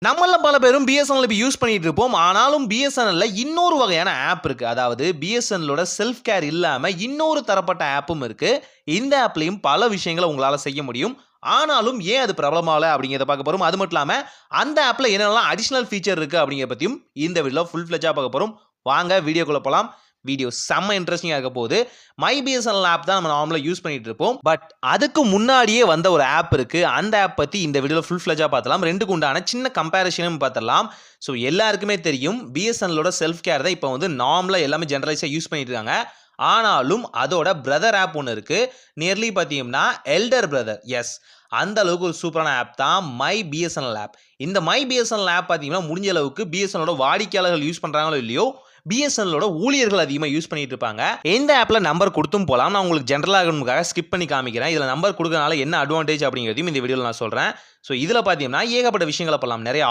நம்மள பல பேரும் பிஎஸ்என்எல் இப்போ யூஸ் பண்ணிட்டு இருப்போம். ஆனாலும் பிஎஸ்என்எல்ல இன்னொரு வகையான ஆப் இருக்கு. அதாவது பிஎஸ்என்எல்லோட செல்ஃப் கேர் இல்லாம இன்னொரு தரப்பட்ட ஆப்பும் இருக்கு. இந்த ஆப்லயும் பல விஷயங்களை உங்களால செய்ய முடியும். ஆனாலும் ஏன் அது பிரபலமாகல அப்படிங்கிறத பார்க்க போறோம். அது மட்டும் இல்லாம அந்த ஆப்ல என்னெல்லாம் அடிஷனல் ஃபீச்சர் இருக்கு அப்படிங்கிற பத்தியும் இந்த வீடியோல ஃபுல் ஃபிளெஜ்ஜா பார்க்க போறோம். வாங்க வீடியோக்குள்ள போலாம். வீடியோ செம்ம இன்ட்ரெஸ்டிங்காக இருக்க போகுது. மை பிஎஸ்என்எல் ஆப் தான் நம்ம நார்மலாக யூஸ் பண்ணிட்டு இருப்போம். பட் அதுக்கு முன்னாடியே வந்த ஒரு ஆப் இருக்கு. அந்த ஆப் பற்றி இந்த வீடியோவில் ஃபுல் ஃபிளெஜ்ஜாக பார்த்தலாம். ரெண்டுக்கு உண்டான சின்ன கம்பேரிஷனும் பார்த்துடலாம். ஸோ எல்லாருக்குமே தெரியும் பிஎஸ்என்எல்லோட செல்ஃப் கேர் தான் இப்போ வந்து நார்மலாக எல்லாமே ஜென்ரலைஸாக யூஸ் பண்ணிட்டு இருக்காங்க. ஆனாலும் அதோட பிரதர் ஆப் ஒன்று இருக்கு. நியர்லி பார்த்தீங்கன்னா எல்டர் பிரதர். எஸ், அந்த அளவுக்கு ஒரு சூப்பரான ஆப் தான் மை பிஎஸ்என்எல் ஆப். இந்த மை பிஎஸ்என்எல் ஆப் பார்த்தீங்கன்னா முடிஞ்ச அளவுக்கு பிஎஸ்என்எலோட வாடிக்கையாளர்கள் யூஸ் பண்ணுறாங்களோ இல்லையோ பிஎஸ்என்எலோட ஊழியர்கள் அதிகமாக யூஸ் பண்ணிட்டு இருப்பாங்க. இந்த ஆப்ல நம்பர் கொடுத்தும் போலாம். நான் உங்களுக்கு ஜென்ரலாக ஸ்கிப் பண்ணி காமிக்கிறேன். இதில் நம்பர் கொடுக்கறனால என்ன அட்வான்டேஜ் அப்படிங்கிறதையும் இந்த வீடியோவில் நான் சொல்கிறேன். ஸோ இதில் பார்த்தீங்கன்னா ஏகப்பட்ட விஷயங்களை பண்ணலாம். நிறைய